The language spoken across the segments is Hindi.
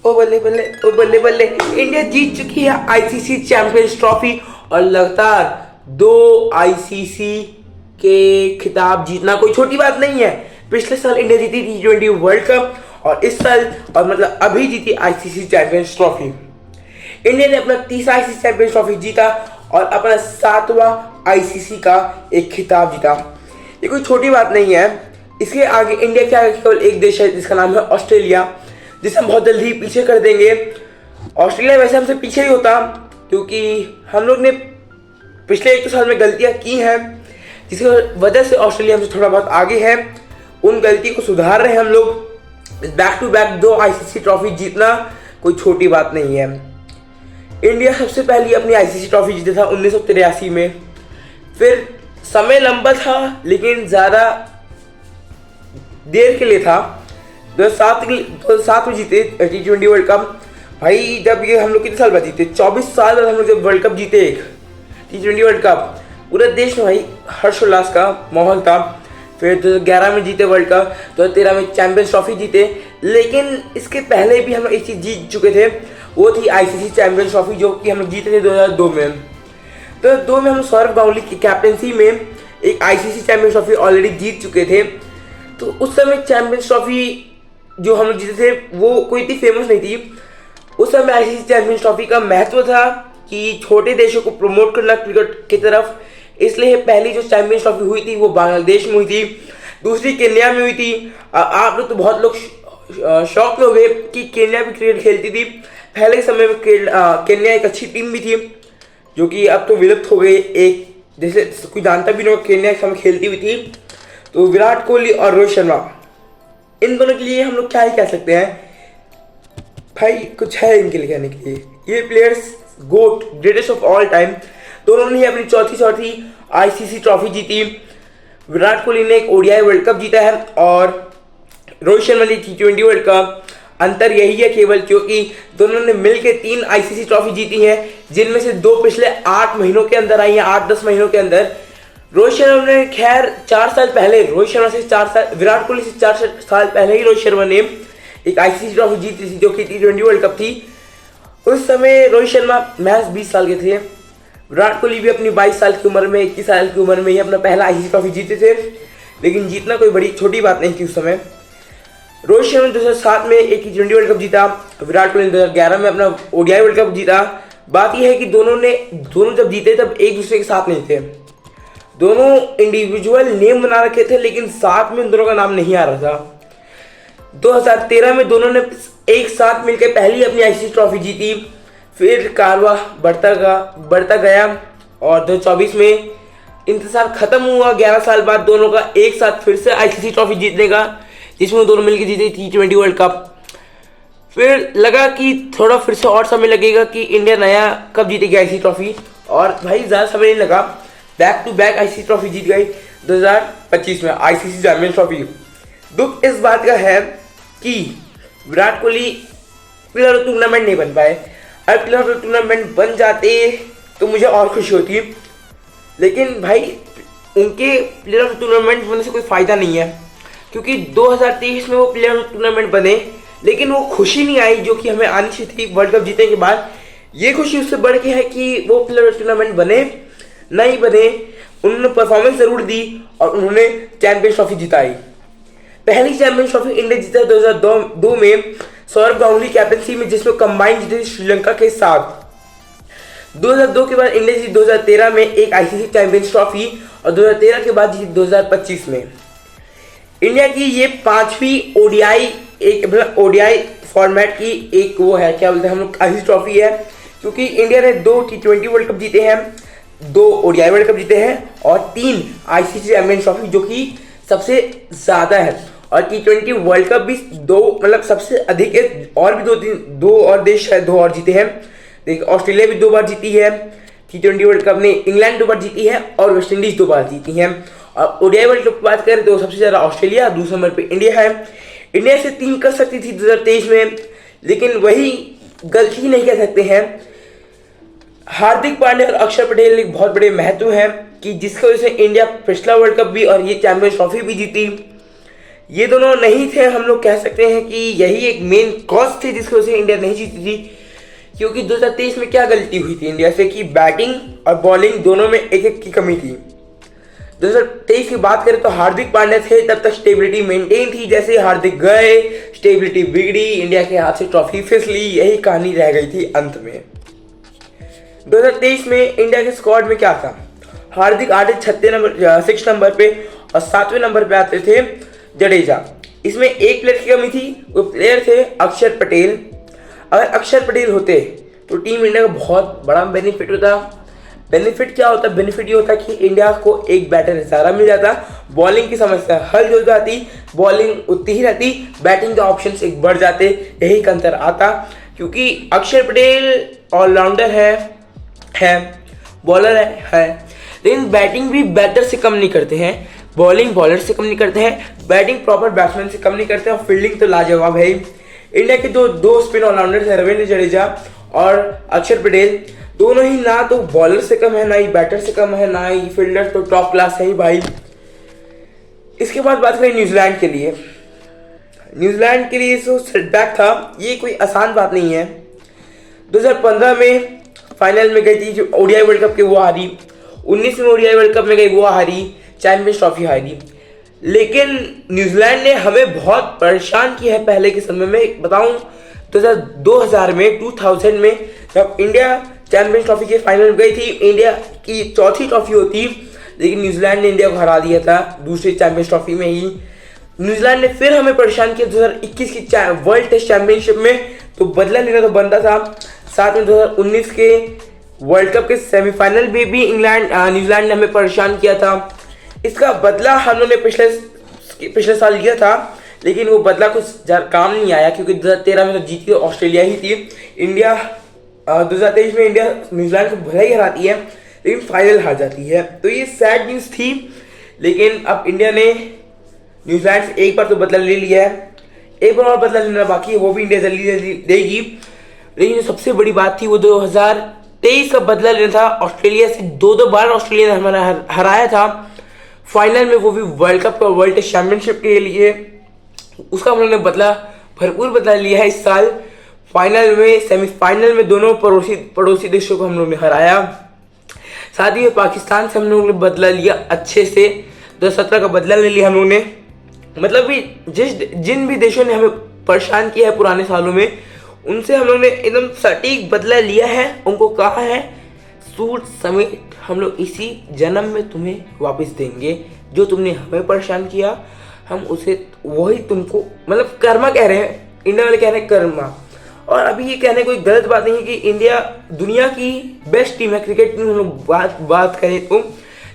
ओ बल्ले बल्ले ओ बल्ले बल्ले, इंडिया जीत चुकी है आईसीसी चैंपियंस ट्रॉफी और लगातार 2 आईसीसी के खिताब जीतना कोई छोटी बात नहीं है। पिछले साल इंडिया जीती T20 वर्ल्ड कप और इस साल और मतलब अभी जीती आईसीसी चैंपियंस ट्रॉफी। इंडिया ने अपना तीसरा आईसीसी चैंपियंस ट्रॉफी जीता और अपना 7वां आईसीसी का एक खिताब जीता। ये कोई छोटी बात नहीं है। इसके आगे इंडिया के आगे केवल एक देश है जिसका नाम है ऑस्ट्रेलिया, जिसे हम बहुत जल्दी पीछे कर देंगे। ऑस्ट्रेलिया वैसे हमसे पीछे ही होता क्योंकि हम लोग ने पिछले 1 साल में गलतियां की हैं जिसकी वजह से ऑस्ट्रेलिया हमसे थोड़ा बहुत आगे है। उन गलती को सुधार रहे हैं हम लोग। Back to back 2 ICC trophy जीतना कोई छोटी बात नहीं है। इंडिया सबसे पहले अपनी आईसीसी ट्रॉफी जीता था 1983 में। फिर समय लंबा था लेकिन ज़्यादा देर के लिए था। 2007 में जीते T20 वर्ल्ड कप। भाई जब ये हम लोग कितने साल बाद जीते, 24 साल बाद हम लोग जब वर्ल्ड कप जीते, एक T20 वर्ल्ड कप, पूरे देश में भाई हर्षोल्लास का माहौल था। फिर 2011 में जीते वर्ल्ड कप, 2013 में चैंपियंस ट्रॉफी जीते। लेकिन इसके पहले भी हम लोग एक चीज़ जीत चुके थे, वो थी आईसीसी चैंपियंस ट्रॉफी जो कि हम लोग जीते थे 2002 में। 2002 में हम सौरव गांगुली की कैप्टनसी में एक आईसीसी चैंपियंस ट्रॉफी ऑलरेडी जीत चुके थे। तो उस समय चैंपियंस ट्रॉफी जो हम लोग जीते थे वो कोई इतनी फेमस नहीं थी। उस समय आईसीसी चैंपियंस ट्रॉफी का महत्व था कि छोटे देशों को प्रमोट करना क्रिकेट की तरफ, इसलिए पहली जो चैंपियंस ट्रॉफी हुई थी वो बांग्लादेश में हुई थी, दूसरी केन्या में हुई थी। आप लोग तो बहुत लोग शौक में हो गए कि केन्या भी क्रिकेट खेलती थी। पहले के समय में केन्या एक अच्छी टीम भी थी जो कि अब तो विलुप्त हो गई। एक जैसे कोई जानता भी नहीं, केन्या के समय खेलती हुई थी। तो विराट कोहली और रोहित शर्मा, इन दोनों के लिए हम लोग क्या ही कह सकते हैं भाई, कुछ है इनके लिए कहने के लिए। ये players GOAT, greatest of all time. दोनों ने अपनी चौथी आईसीसी ट्रॉफी जीती। विराट कोहली ने एक ओडीआई वर्ल्ड कप जीता है और रोहित शर्मा ने T20 वर्ल्ड कप। अंतर यही है केवल क्योंकि दोनों ने मिलकर 3 आईसीसी ट्रॉफी जीती हैं, जिनमें से 2 पिछले 8 महीनों के अंदर आई हैं, 8-10 महीनों के अंदर। रोहित शर्मा ने खैर 4 साल पहले, विराट कोहली से 4 साल पहले ही रोहित शर्मा ने एक आईसीसी ट्रॉफी जीती थी जो कि T20 वर्ल्ड कप थी। उस समय रोहित शर्मा महज 20 साल के थे। विराट कोहली भी अपनी 22 साल की उम्र में, 21 साल की उम्र में ही अपना पहला आईसीसी ट्रॉफी जीते थे। लेकिन जीतना कोई बड़ी छोटी बात नहीं थी उस समय। रोहित शर्मा ने 2007 में एक T20 वर्ल्ड कप जीता, विराट कोहली ने 2011 में अपना ओडीआई वर्ल्ड कप जीता। बात यह है कि दोनों जब जीते तब एक दूसरे के साथ नहीं थे। दोनों इंडिविजुअल नेम बना रखे थे लेकिन साथ में उन दोनों का नाम नहीं आ रहा था। 2013 में दोनों ने एक साथ मिलकर पहली अपनी आईसीसी ट्रॉफी जीती। फिर कारवां बढ़ता गया और 2024 में इंतजार खत्म हुआ 11 साल बाद दोनों का एक साथ फिर से आईसीसी ट्रॉफी जीतने का, जिसमें दोनों मिलकर जीते T20 वर्ल्ड कप। फिर लगा कि थोड़ा फिर से और समय लगेगा कि इंडिया नया कब जीतेगी आईसीसी ट्रॉफी, और भाई ज़्यादा समय नहीं लगा। Back to back ICC trophy जीत गई 2025 में आईसीसी चैंपियंस ट्रॉफी। दुख इस बात का है कि Virat Kohli player of tournament नहीं बन पाए। अगर प्लेयर ऑफ टूर्नामेंट बन जाते तो मुझे और खुशी होती, लेकिन भाई उनके प्लेयर ऑफ टूर्नामेंट बनने से कोई फ़ायदा नहीं है क्योंकि 2023 में वो प्लेयर ऑफ टूर्नामेंट बने लेकिन वो खुशी नहीं आई जो कि हमें आनी चाहिए थी वर्ल्ड कप जीतने के बाद। ये खुशी उससे बढ़ के है कि वो प्लेयर ऑफ टूर्नामेंट बने नहीं बने, उन्होंने परफॉर्मेंस जरूर दी और उन्होंने चैंपियंस ट्रॉफी जिताई। पहली चैंपियंस ट्रॉफी इंडिया जीता 2002 में सौरव गांगुली कैप्टनसी में, जिसमें कंबाइन जीते श्रीलंका के साथ। 2002 के बाद इंडिया जीती 2013 में एक आईसीसी चैंपियंस ट्रॉफी और 2013 के बाद जीती 2025 में। इंडिया की ये 5वीं ओडीआई फॉर्मेट की एक वो है, क्या बोलते हैं हम लोग, आईसीसी ट्रॉफी है क्योंकि इंडिया ने 2 T20 वर्ल्ड कप जीते हैं, 2 ओडीआई वर्ल्ड कप जीते हैं और 3 आईसीसी चैंपियंस ट्रॉफी जो कि सबसे ज़्यादा है। और T20 वर्ल्ड कप भी 2 मतलब सबसे अधिक है। और भी 2 और देश है 2 और जीते हैं। देखिए ऑस्ट्रेलिया भी 2 बार जीती है T20 वर्ल्ड कप ने, इंग्लैंड 2 बार जीती है और वेस्ट इंडीज 2 बार जीती है। और ओडीआई वर्ल्ड कप की बात करें तो सबसे ज़्यादा ऑस्ट्रेलिया, दूसरे नंबर पर इंडिया है। इंडिया से 3 कर सकती थी 2023 में, लेकिन वही गलती नहीं कह सकते हैं। हार्दिक पांड्या और अक्षर पटेल एक बहुत बड़े महत्व हैं कि जिसकी वजह से इंडिया पिछला वर्ल्ड कप भी और ये चैंपियंस ट्रॉफी भी जीती। ये दोनों नहीं थे, हम लोग कह सकते हैं कि यही एक मेन कॉज थे जिसकी वजह से इंडिया नहीं जीती थी। क्योंकि 2023 में क्या गलती हुई थी इंडिया से कि बैटिंग और बॉलिंग दोनों में एक एक की कमी थी। 2023 की बात करें तो हार्दिक पांड्या थे, तब तक स्टेबिलिटी मेंटेन थी। जैसे हार्दिक गए, स्टेबिलिटी बिगड़ी, इंडिया के हाथ से ट्रॉफी फिसली, यही कहानी रह गई थी अंत में। 2023 में इंडिया के स्क्वाड में क्या था, हार्दिक आते 6 नंबर पे और 7वें नंबर पे आते थे जडेजा। इसमें एक प्लेयर की कमी थी, वो प्लेयर थे अक्षर पटेल। अगर अक्षर पटेल होते तो टीम इंडिया का बहुत बड़ा बेनिफिट होता। बेनिफिट क्या होता, बेनिफिट ये होता कि इंडिया को एक बैटर ज़्यादा मिल जाता, बॉलिंग की समस्या हल हो जाती, बॉलिंग उतनी ही रहती, बैटिंग के ऑप्शंस एक बढ़ जाते, यही का अंतर आता। क्योंकि अक्षर पटेल ऑलराउंडर है बॉलर है, लेकिन बैटिंग भी बैटर से कम नहीं करते हैं, बॉलिंग बॉलर से कम नहीं करते हैं, बैटिंग प्रॉपर बैट्समैन से कम नहीं करते और फील्डिंग तो लाजवाब है। इंडिया के दो स्पिन ऑलराउंडर्स हैं, रविंद्र जडेजा और अक्षर पटेल, दोनों ही ना तो बॉलर से कम है, ना ही बैटर से कम है, ना ही फील्डर, तो टॉप क्लास है ही भाई। इसके बाद बात करें न्यूजीलैंड के लिए। न्यूजीलैंड के लिए जो सेटबैक था, ये कोई आसान बात नहीं है। 2015 में फाइनल में गई थी जो ओडीआई वर्ल्ड कप के, वो हारी। 19 में ओडीआई वर्ल्ड कप में गई, वो हारी, चैंपियंस ट्रॉफी हारी। लेकिन न्यूजीलैंड ने हमें बहुत परेशान किया है पहले के समय में। बताऊं 2000 में जब इंडिया चैंपियंस ट्रॉफी के फाइनल में गई थी, इंडिया की चौथी ट्रॉफी होती, लेकिन न्यूजीलैंड ने इंडिया को हरा दिया था दूसरी चैंपियंस ट्रॉफी में ही। न्यूजीलैंड ने फिर हमें परेशान किया 2021 की वर्ल्ड टेस्ट चैंपियनशिप में, तो बदला लेना तो बनता था। साथ में 2019 के वर्ल्ड कप के सेमीफाइनल में भी न्यूजीलैंड ने हमें परेशान किया था। इसका बदला हम लोगों ने पिछले साल लिया था, लेकिन वो बदला कुछ काम नहीं आया, क्योंकि 2013 में तो जीती तो ऑस्ट्रेलिया ही थी। इंडिया 2023 में इंडिया न्यूजीलैंड को भले ही हराती है, लेकिन फाइनल हार जाती है, तो ये सैड न्यूज़ थी। लेकिन अब इंडिया ने न्यूजीलैंड से एक बार तो बदला ले लिया है, एक बार और बदला लेना बाकी है, वो भी इंडिया जल्दी देगी। लेकिन जो सबसे बड़ी बात थी वो 2023 का बदला लेना था। ऑस्ट्रेलिया से दो बार ऑस्ट्रेलिया ने हमारा हराया था फाइनल में, वो भी वर्ल्ड कप और वर्ल्ड टेस्ट चैंपियनशिप के लिए। उसका हम लोगों ने भरपूर बदला लिया है इस साल। फाइनल में, सेमीफाइनल में दोनों पड़ोसी देशों को हम लोग ने हराया। साथ ही पाकिस्तान से हम लोगों ने बदला लिया अच्छे से, 2017 का बदला ले लिया हम लोगों ने। मतलब भी जिन भी देशों ने हमें परेशान किया है पुराने सालों में, उनसे हम लोग ने एकदम सटीक बदला लिया है। उनको कहा है सूट समेत हम लोग इसी जन्म में तुम्हें वापस देंगे, जो तुमने हमें परेशान किया हम उसे वही तुमको, मतलब कर्मा कह रहे हैं, इंडिया वाले कह रहे हैं कर्मा। और अभी ये कहने कोई गलत बात नहीं है कि इंडिया दुनिया की बेस्ट टीम है क्रिकेट में हम लोग बात करें तो,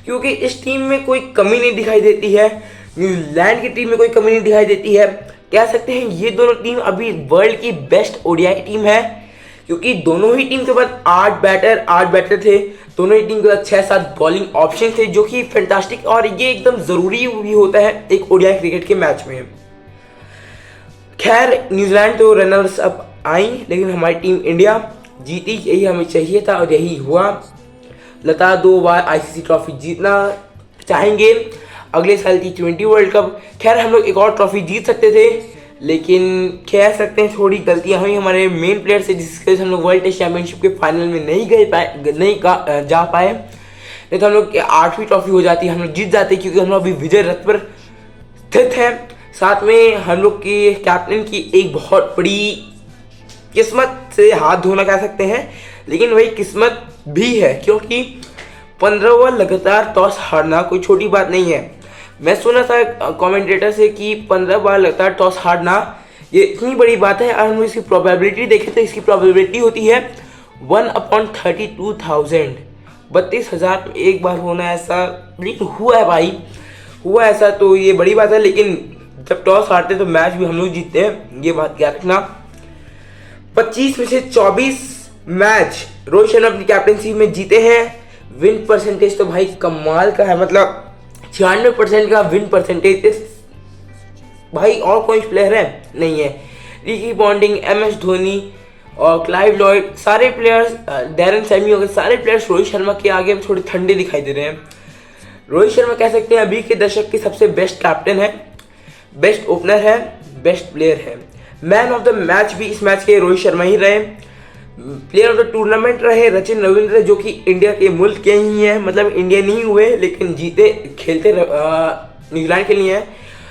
क्योंकि इस टीम में कोई कमी नहीं दिखाई देती है। न्यूजीलैंड की टीम में कोई कमी नहीं दिखाई देती है। कह सकते हैं ये दोनों टीम अभी वर्ल्ड की बेस्ट ओडीआई टीम है, क्योंकि दोनों ही टीम के पास 8 बैटर थे, दोनों ही टीम के पास 6-7 बॉलिंग ऑप्शन थे, जो कि फैंटास्टिक और ये एकदम ज़रूरी भी होता है एक ओडीआई क्रिकेट के मैच में। खैर न्यूजीलैंड तो रनर्स अप आई, लेकिन हमारी टीम इंडिया जीती, यही हमें चाहिए था और यही हुआ। लता 2 बार आईसीसी ट्रॉफी जीतना चाहेंगे, अगले साल T20 वर्ल्ड कप। खैर हम लोग एक और ट्रॉफी जीत सकते थे, लेकिन कह सकते हैं थोड़ी गलतियां हुई हमारे मेन प्लेयर से, जिसके वजह से हम लोग वर्ल्ड टेस्ट चैंपियनशिप के फाइनल में नहीं जा पाए। नहीं तो हम लोग 8वीं ट्रॉफी हो जाती, हम लोग जीत जाते, क्योंकि हम लोग अभी विजय रथ पर स्थित हैं। साथ में हम लोग की कैप्टन की एक बहुत बड़ी किस्मत से हाथ धोना कह सकते हैं, लेकिन वही किस्मत भी है, क्योंकि 15वां लगातार टॉस हारना कोई छोटी बात नहीं है। मैं सुना था कमेंटेटर से कि 15 बार लगातार टॉस हारना ये इतनी बड़ी बात है। और हम इसकी प्रोबेबिलिटी देखें तो इसकी प्रोबेबिलिटी होती है 1/32,000, 32,000 एक बार होना, ऐसा लेकिन हुआ है भाई, हुआ ऐसा, तो ये बड़ी बात है। लेकिन जब टॉस हारते तो मैच भी हम लोग जीतते हैं, ये बात याद रखना। 25 में से 24 मैच रोहित शर्मा अपनी कैप्टनसी में जीते हैं। विन परसेंटेज तो भाई कमाल का है, मतलब 96% का विन परसेंटेज भाई, और कोई प्लेयर है नहीं है। रिकी पॉन्टिंग, MS धोनी और क्लाइव लॉयड, सारे प्लेयर्स, डैरन सैमी हो गए, सारे प्लेयर्स रोहित शर्मा के आगे थोड़े ठंडे दिखाई दे रहे हैं। रोहित शर्मा कह सकते हैं अभी के दशक के सबसे बेस्ट कैप्टन है। बेस्ट ओपनर है, बेस्ट प्लेयर है। मैन ऑफ द मैच भी इस मैच के रोहित शर्मा ही रहे। प्लेयर ऑफ द टूर्नामेंट रहे सचिन रविंद्र, जो कि इंडिया के मुल्क के ही हैं, मतलब इंडिया नहीं हुए लेकिन जीते खेलते न्यूजीलैंड के लिए हैं।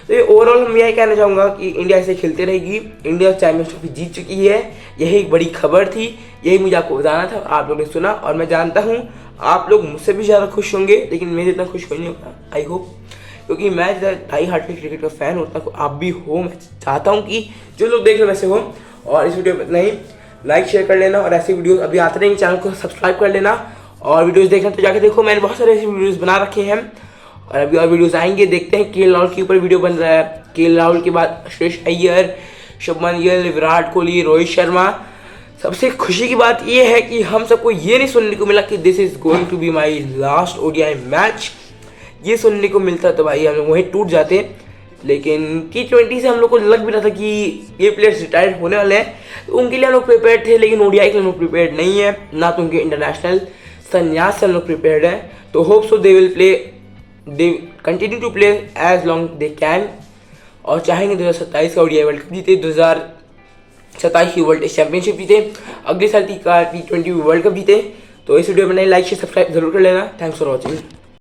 तो ये ओवरऑल मैं यही कहना चाहूँगा कि इंडिया ऐसे खेलते रहेगी। इंडिया चैंपियंस ट्रॉफी जीत चुकी है, यही एक बड़ी खबर थी, यही मुझे आपको बताना था। आप लोगों ने सुना और मैं जानता हूँ आप लोग मुझसे भी ज़्यादा खुश होंगे, लेकिन मेरे इतना खुश कोई नहीं होगा, आई होप, क्योंकि मैं ढाई हार्ट के क्रिकेट का फ़ैन होता हूँ, आप भी हो। मैं चाहता हूँ कि जो लोग देख रहे वैसे हो। और इस वीडियो में नहीं, लाइक शेयर कर लेना और ऐसे वीडियोस अभी आते रहेंगे, चैनल को सब्सक्राइब कर लेना और वीडियोस देखना तो जाके देखो, मैंने बहुत सारे ऐसे वीडियोस बना रखे हैं और अभी और वीडियोस आएंगे। देखते हैं के राहुल के ऊपर वीडियो बन रहा है, के राहुल के बाद श्रेयस अय्यर, शुभमन गिल, विराट कोहली, रोहित शर्मा। सबसे खुशी की बात यह है कि हम सबको ये नहीं सुनने को मिला कि this is going to be my last ODI match. ये सुनने को मिलता तो भाई हम लोग वहीं टूट जाते, लेकिन T20 से हम लोग को लग भी रहा था कि ये प्लेयर्स रिटायर्ड होने वाले हैं, तो उनके लिए हम लोग प्रिपेयर्ड थे, लेकिन ओडीआई के लिए हम लोग प्रिपेयर्ड नहीं है, ना तो उनके इंटरनेशनल संन्यास से हम लोग प्रिपेयर्ड हैं। तो hope so they will play, they continue to play as long they can, और चाहेंगे 2027 का ओडीआई वर्ल्ड कप जीते, 2027 की वर्ल्ड टेस्ट चैंपियनशिप जीते, अगले साल का T20 वर्ल्ड कप जीते। तो इस वीडियो में लाइक शेयर सब्सक्राइब जरूर कर लेना। Thanks for watching.